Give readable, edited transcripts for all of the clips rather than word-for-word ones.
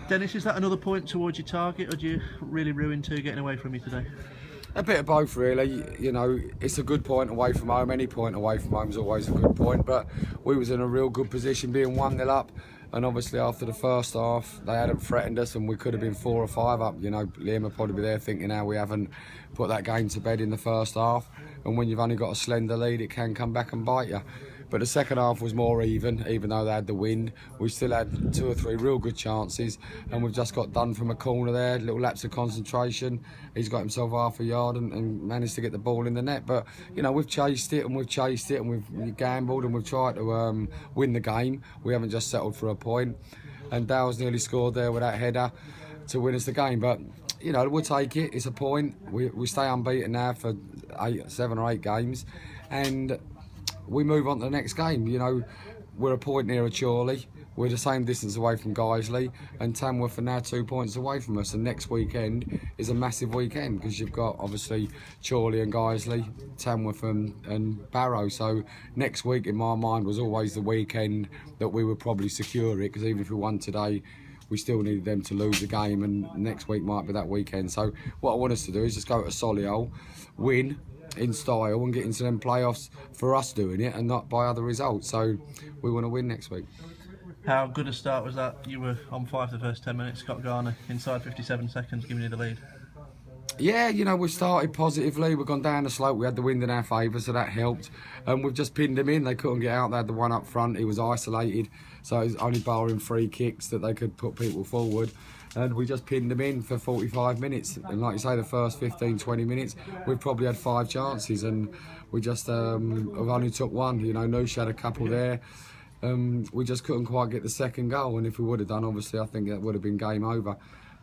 Dennis, is that another point towards your target, or do you really ruin two getting away from you today? A bit of both, really. You know, it's a good point away from home. Any point away from home is always a good point, but we was in a real good position being 1-0 up, and obviously after the first half they hadn't threatened us and we could have been 4 or 5 up. You know, Liam would probably be there thinking how we haven't put that game to bed in the first half, and when you've only got a slender lead it can come back and bite you. But the second half was more even though they had the wind. We still had 2 or 3 real good chances, and we've just got done from a corner there, little lapse of concentration. He's got himself half a yard and managed to get the ball in the net. But, you know, we've chased it and we've gambled and we've tried to win the game. We haven't just settled for a point. And Dale's nearly scored there with that header to win us the game. But, you know, we'll take it. It's a point. We stay unbeaten now for 7 or 8 games. And we move on to the next game. You know, we're a point nearer Chorley. We're the same distance away from Guiseley, and Tamworth are now 2 points away from us. And next weekend is a massive weekend because you've got obviously Chorley and Guiseley, Tamworth and Barrow. So next week, in my mind, was always the weekend that we would probably secure it, because even if we won today, we still needed them to lose the game, and next week might be that weekend. So what I want us to do is just go to Solihull, win in style and get into them playoffs for us doing it and not by other results. So we want to win next week. How good a start was that? You were on fire for the first 10 minutes. Scott Garner inside 57 seconds giving you the lead. Yeah, you know, we started positively. We've gone down the slope. We had the wind in our favour, so that helped. And we've just pinned them in. They couldn't get out. They had the one up front. He was isolated, so it was only barring free kicks that they could put people forward. And we just pinned them in for 45 minutes. And like you say, the first 15, 20 minutes, we've probably had 5 chances. And we just have only took one. You know, Noosh had a couple there. We just couldn't quite get the second goal. And if we would have done, obviously, I think that would have been game over.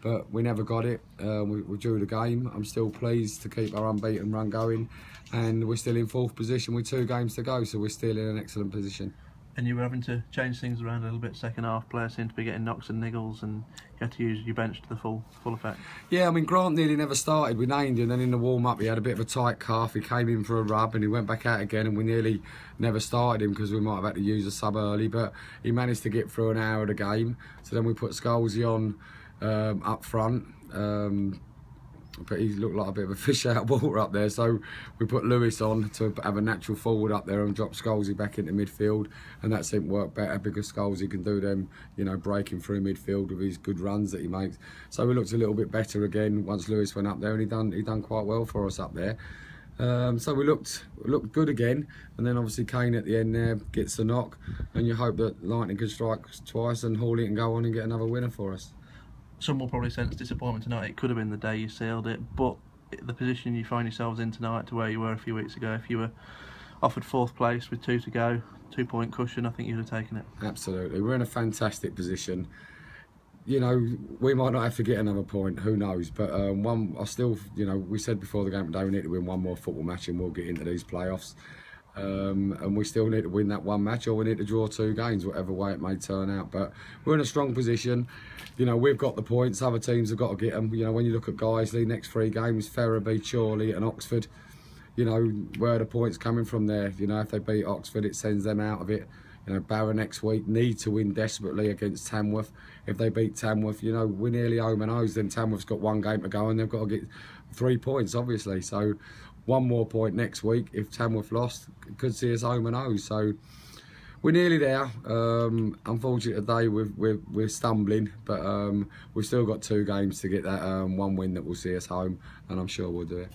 But we never got it. We drew the game. I'm still pleased to keep our unbeaten run going. And we're still in 4th position with 2 games to go. So we're still in an excellent position. And you were having to change things around a little bit second half. Players seemed to be getting knocks and niggles, and you had to use your bench to the full effect. Yeah, I mean, Grant nearly never started. We named him, and then in the warm-up he had a bit of a tight calf. He came in for a rub and he went back out again, and we nearly never started him because we might have had to use a sub early, but he managed to get through an hour of the game. So then we put Scalzi on up front. But he looked like a bit of a fish out of water up there, so we put Lewis on to have a natural forward up there and drop Scalzi back into midfield, and that seemed to work better because Scalzi can do them, you know, breaking through midfield with his good runs that he makes. So we looked a little bit better again once Lewis went up there, and he done quite well for us up there. So we looked good again, and then obviously Kane at the end there gets the knock, and you hope that Lightning can strike twice and Hawley can go on and get another winner for us. Some will probably sense disappointment tonight. It could have been the day you sealed it, but the position you find yourselves in tonight to where you were a few weeks ago, if you were offered 4th place with 2 to go, 2-point cushion, I think you'd have taken it. Absolutely, we're in a fantastic position. You know, we might not have to get another point, who knows, but I still, you know, we said before the game today we need to win 1 more football match and we'll get into these playoffs. And we still need to win that 1 match, or we need to draw 2 games, whatever way it may turn out. But we're in a strong position. You know, we've got the points, other teams have got to get them. You know, when you look at Guiseley, next 3 games, Ferriby, Chorley and Oxford, you know, where are the points coming from there? You know, if they beat Oxford, it sends them out of it. You know, Barrow next week need to win desperately against Tamworth. If they beat Tamworth, you know, we're nearly home and hosed. Then Tamworth's got 1 game to go and they've got to get 3 points, obviously. So 1 more point next week. If Tamworth lost, could see us home and hosed. So we're nearly there. Unfortunately today we're stumbling, but we've still got 2 games to get that 1 win that will see us home, and I'm sure we'll do it.